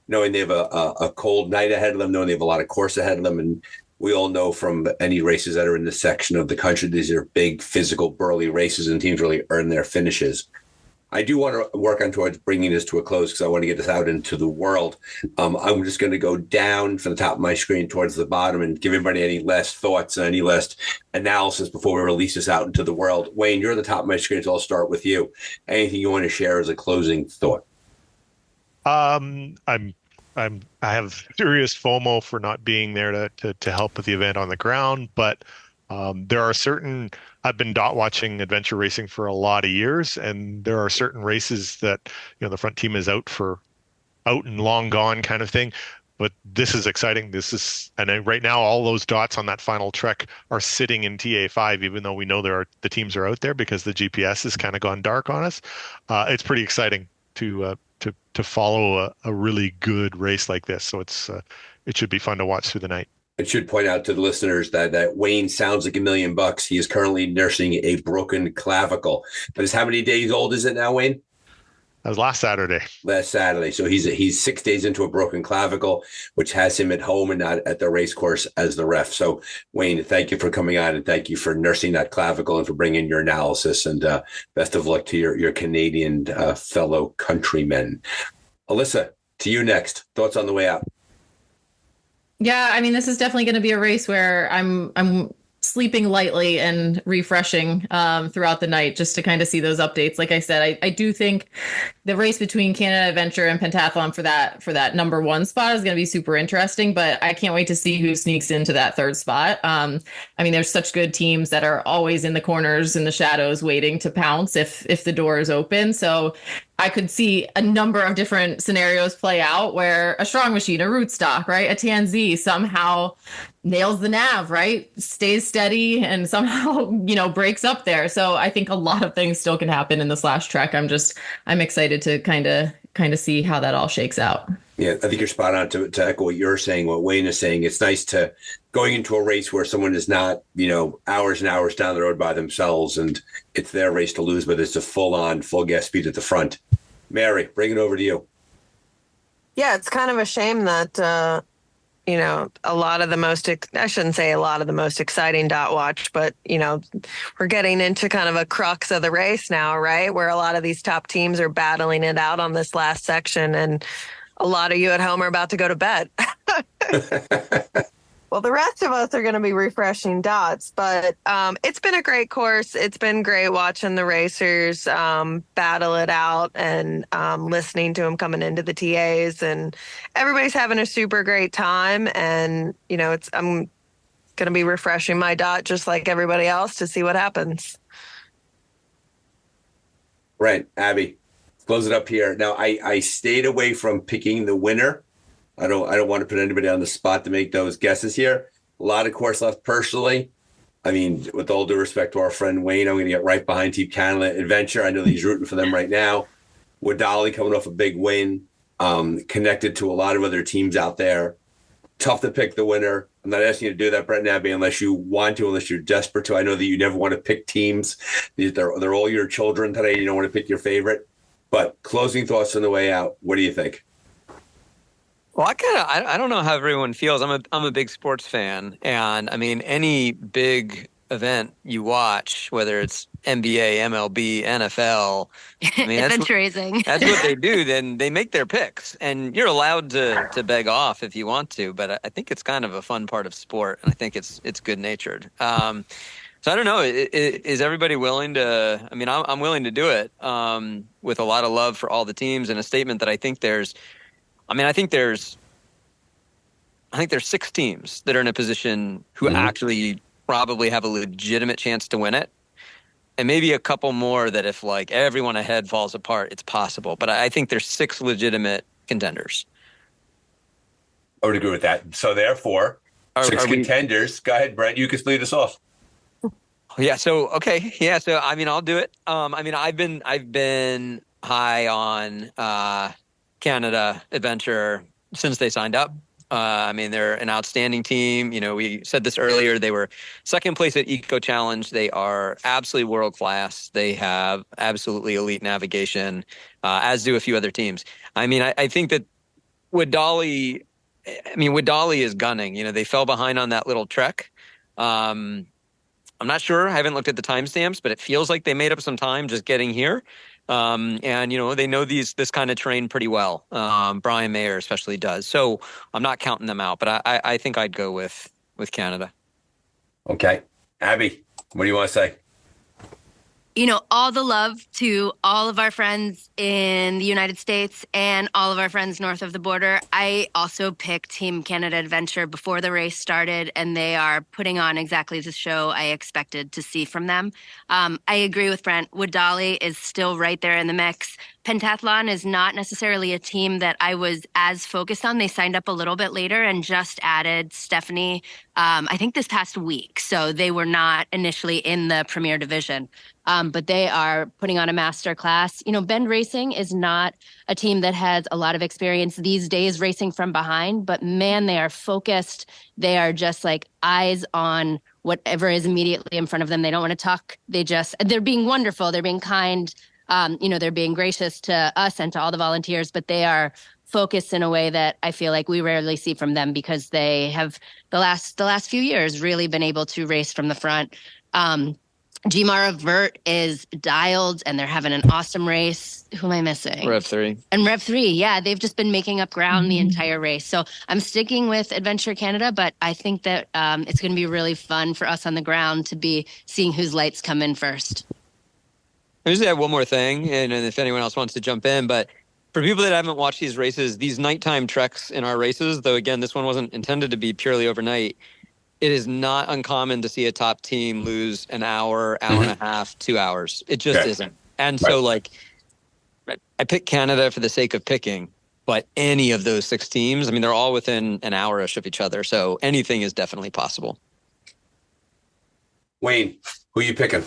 knowing they have a cold night ahead of them, knowing they have a lot of course ahead of them. And we all know from any races that are in this section of the country, these are big, physical, burly races, and teams really earn their finishes. I do want to work on towards bringing this to a close because I want to get this out into the world. I'm just going to go down from the top of my screen towards the bottom and give everybody any last thoughts and any last analysis before we release this out into the world. Wayne, you're at the top of my screen, so I'll start with you. Anything you want to share as a closing thought? I have serious FOMO for not being there to help with the event on the ground, but there are I've been dot watching adventure racing for a lot of years, and there are certain races that, the front team is out and long gone kind of thing. But this is exciting. And right now, all those dots on that final trek are sitting in TA5, even though we know the teams are out there because the GPS has kind of gone dark on us. It's pretty exciting to follow a really good race like this. So it should be fun to watch through the night. I should point out to the listeners that Wayne sounds like $1 million. He is currently nursing a broken clavicle. But how many days old is it now, Wayne? That was last Saturday. So he's 6 days into a broken clavicle, which has him at home and not at the race course as the ref. So, Wayne, thank you for coming on and thank you for nursing that clavicle and for bringing your analysis. And best of luck to your Canadian fellow countrymen. Alyssa, to you next. Thoughts on the way out? Yeah, I mean, this is definitely going to be a race where I'm sleeping lightly and refreshing throughout the night just to kind of see those updates. Like I said, I do think the race between Canada Adventure and Pentathlon for that number one spot is going to be super interesting, but I can't wait to see who sneaks into that third spot. I mean, there's such good teams that are always in the corners, in the shadows, waiting to pounce if the door is open. So I could see a number of different scenarios play out where a Strong Machine, a Rootstock, right, a TNZ somehow nails the nav, right, stays steady and somehow, breaks up there. So I think a lot of things still can happen in this last trek. I'm excited to kind of see how that all shakes out. Yeah, I think you're spot on to echo what you're saying, what Wayne is saying. It's nice to going into a race where someone is not, hours and hours down the road by themselves and it's their race to lose, but it's a full gas speed at the front. Mary, bring it over to you. Yeah, it's kind of a shame that, a lot of the most, I shouldn't say a lot of the most exciting dot watch, but, we're getting into kind of a crux of the race now, right? Where a lot of these top teams are battling it out on this last section. And a lot of you at home are about to go to bed. Well, the rest of us are going to be refreshing dots, but it's been a great course. It's been great watching the racers battle it out and listening to them coming into the TAs, and everybody's having a super great time. And, I'm going to be refreshing my dot just like everybody else to see what happens. Brent, Abby, close it up here. Now, I stayed away from picking the winner. I don't want to put anybody on the spot to make those guesses here. A lot of course left personally. I mean, with all due respect to our friend Wayne, I'm going to get right behind Team Canada Adventure. I know that he's rooting for them right now. Wadali coming off a big win, connected to a lot of other teams out there. Tough to pick the winner. I'm not asking you to do that, Brent Abbey, unless you want to, unless you're desperate to. I know that you never want to pick teams. They're all your children today. You don't want to pick your favorite. But closing thoughts on the way out. What do you think? Well, I don't know how everyone feels. I'm a big sports fan, and I mean any big event you watch, whether it's NBA, MLB, NFL, I mean Adventure racing. that's what they do. Then they make their picks, and you're allowed to beg off if you want to. But I think it's kind of a fun part of sport, and I think it's good natured. So I don't know. Is everybody willing to? I mean, I'm willing to do it with a lot of love for all the teams and a statement that I think there's 6 teams that are in a position who actually probably have a legitimate chance to win it. And maybe a couple more that if like everyone ahead falls apart, it's possible. But I think there's 6 legitimate contenders. I would agree with that. So therefore, 6 contenders. Go ahead, Brent. You can lead us off. Yeah. So, okay. Yeah. So, I mean, I'll do it. I mean, I've been high on Canada Adventure since they signed up. I mean, they're an outstanding team. You know, we said this earlier. They were second place at Eco Challenge. They are absolutely world class. They have absolutely elite navigation, as do a few other teams. I mean, I think that Wadali is gunning. You know, they fell behind on that little trek. I'm not sure. I haven't looked at the timestamps, but it feels like they made up some time just getting here. And you know, they know this kind of terrain pretty well. Brian Mayer especially does. So I'm not counting them out, but I think I'd go with Canada. Okay. Abby, what do you want to say? You know, all the love to all of our friends in the United States and all of our friends north of the border. I also picked Team Canada Adventure before the race started, and they are putting on exactly the show I expected to see from them. I agree with Brent. Wadali is still right there in the mix. Pentathlon is not necessarily a team that I was as focused on. They signed up a little bit later and just added Stephanie, I think this past week. So they were not initially in the premier division. But they are putting on a master class. You know, Bend Racing is not a team that has a lot of experience these days racing from behind, but man, they are focused. They are just like eyes on whatever is immediately in front of them. They don't want to talk. They're being wonderful. They're being kind. You know, they're being gracious to us and to all the volunteers, but they are focused in a way that I feel like we rarely see from them because they have the last few years really been able to race from the front. Gmara Vert is dialed and they're having an awesome race. Who am I missing? Rev 3. And Rev 3, yeah, they've just been making up ground the entire race. So I'm sticking with Adventure Canada, but I think that it's going to be really fun for us on the ground to be seeing whose lights come in first. I just have one more thing, and if anyone else wants to jump in, but for people that haven't watched these races, these nighttime treks in our races, though, again, this one wasn't intended to be purely overnight, it is not uncommon to see a top team lose an hour, hour and a half, 2 hours. It just isn't. And so, like, I picked Canada for the sake of picking, but any of those 6 teams, I mean, they're all within an hour-ish of each other, so anything is definitely possible. Wayne, who are you picking?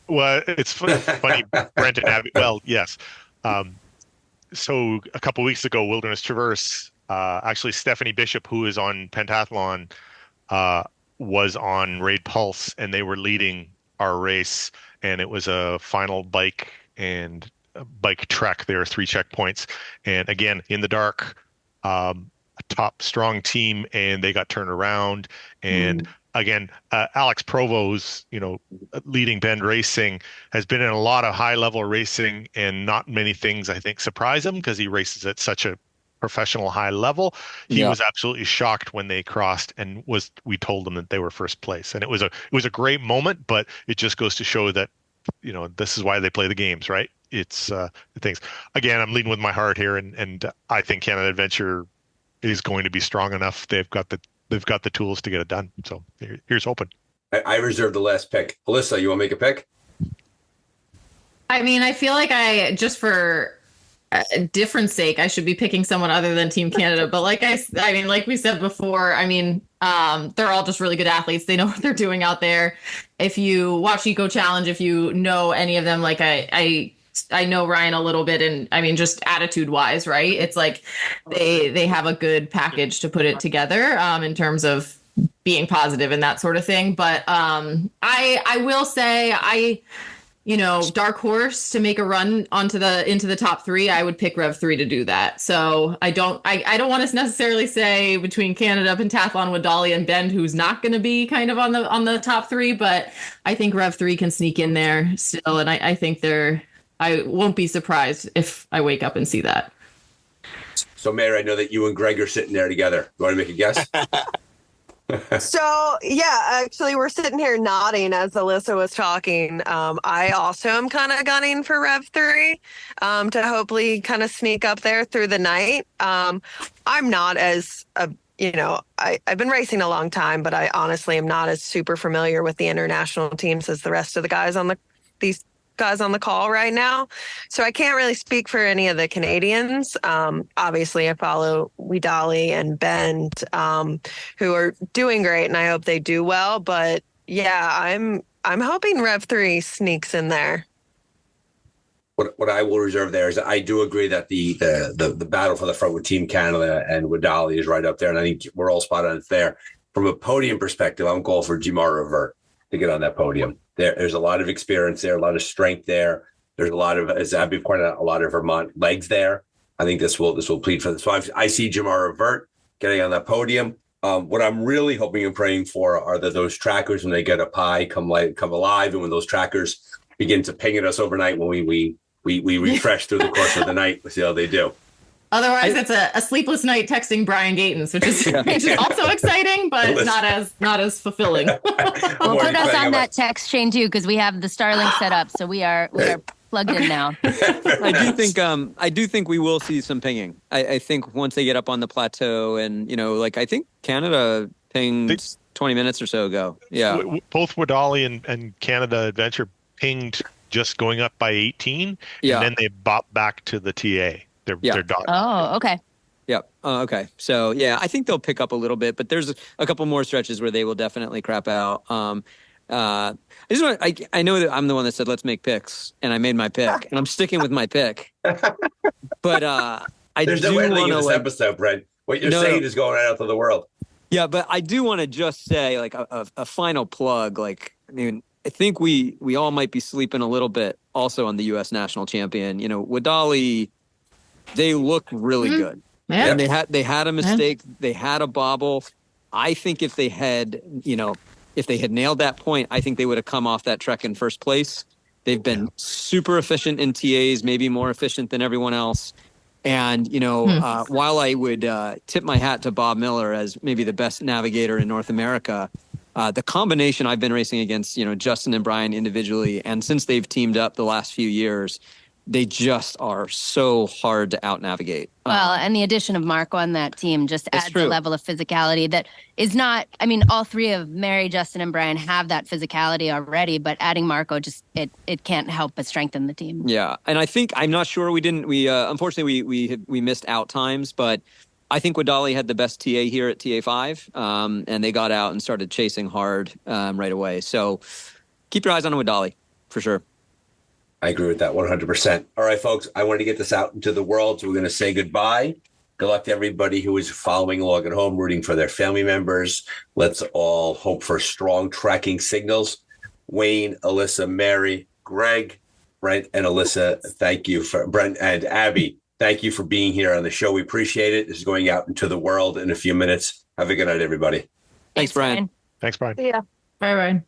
Well, it's funny, Brent and Abby. Well, yes. So a couple weeks ago, Wilderness Traverse, actually Stephanie Bishop, who is on Pentathlon, was on Raid Pulse, and they were leading our race. And it was a final bike and a bike trek. There are 3 checkpoints. And again, in the dark, a top strong team, and they got turned around. And again, Alex Provo's, leading Bend Racing, has been in a lot of high-level racing, and not many things, I think, surprise him because he races at such a professional high level. He was absolutely shocked when they crossed, and we told them that they were first place, and it was a great moment. But it just goes to show that this is why they play the games, right? It's things. Again, I'm leading with my heart here, and I think Canada Adventure is going to be strong enough. They've got the tools to get it done. So here's hoping. I reserved the last pick. Alyssa, you want to make a pick? I mean, I feel like just for different sake, I should be picking someone other than Team Canada. But like we said before, they're all just really good athletes. They know what they're doing out there. If you watch Eco Challenge, if you know any of them, like I know Ryan a little bit, and just attitude wise, right? It's like they have a good package to put it together in terms of being positive and that sort of thing. But I will say dark horse to make a run into the top 3, I would pick Rev 3 to do that. So I don't want to necessarily say between Canada, Pentathlon, Wadali, and Bend who's not going to be kind of on the top 3, but I think Rev 3 can sneak in there still, and I think I won't be surprised if I wake up and see that. So, Mary, I know that you and Greg are sitting there together. You want to make a guess? So, yeah, actually, we're sitting here nodding as Alyssa was talking. I also am kind of gunning for Rev 3 to hopefully kind of sneak up there through the night. I'm not as, I've been racing a long time, but I honestly am not as super familiar with the international teams as the rest of the guys these guys on the call right now. So I can't really speak for any of the Canadians. Obviously, I follow Wadali and Bend, who are doing great, and I hope they do well. But yeah, I'm hoping Rev 3 sneaks in there. What I will reserve there is I do agree that the battle for the front with Team Canada and Wadali is right up there, and I think we're all spot on there. From a podium perspective, I'm going for Jemar Revert to get on that podium. There's a lot of experience there, a lot of strength there. There's a lot of, as Abby pointed out, a lot of Vermont legs there. I think this will plead for this. So I see Jemar Revert getting on that podium. What I'm really hoping and praying for are those trackers, when they get up high, come alive, and when those trackers begin to ping at us overnight, when we refresh through the course of the night, we'll see how they do. Otherwise, it's a sleepless night texting Brian Gatens, which is also exciting, but not as fulfilling. Well, put us on that text chain too, because we have the Starlink set up, so we are plugged in now. I do think we will see some pinging. I think once they get up on the plateau, and I think Canada pinged 20 minutes or so ago. Yeah, both Wadali and Canada Adventure pinged just going up by 18, and then they bopped back to the TA. They're done. Oh, okay. Yep. Okay. So yeah, I think they'll pick up a little bit, but there's a couple more stretches where they will definitely crap out. I know that I'm the one that said let's make picks, and I made my pick, and I'm sticking with my pick. But there's no editing in this episode, Brent. What you're saying is going right out to the world. Yeah, but I do want to just say a final plug. I think we all might be sleeping a little bit also on the U.S. national champion. Wadali. They look really good. Yeah. And they had a mistake. Yeah. They had a bobble. I think if they had nailed that point, I think they would have come off that trek in first place. They've been super efficient in TAs, maybe more efficient than everyone else. And, while I would tip my hat to Bob Miller as maybe the best navigator in North America, the combination I've been racing against, Justin and Brian individually, and since they've teamed up the last few years, they just are so hard to out-navigate. Well, and the addition of Marco on that team just adds a level of physicality that is not, all 3 of Mary, Justin, and Brian have that physicality already, but adding Marco it can't help but strengthen the team. Yeah, and I'm not sure unfortunately we missed out times, but I think Wadali had the best TA here at TA5, and they got out and started chasing hard right away. So keep your eyes on Wadali, for sure. I agree with that 100%. All right, folks, I want to get this out into the world, so we're going to say goodbye. Good luck to everybody who is following along at home, rooting for their family members. Let's all hope for strong tracking signals. Wayne, Alyssa, Mary, Greg, Brent, and Alyssa, thank you for Brent and Abby. Thank you for being here on the show. We appreciate it. This is going out into the world in a few minutes. Have a good night, everybody. Thanks, Brian. Thanks, Brian. Yeah. Bye, Brian.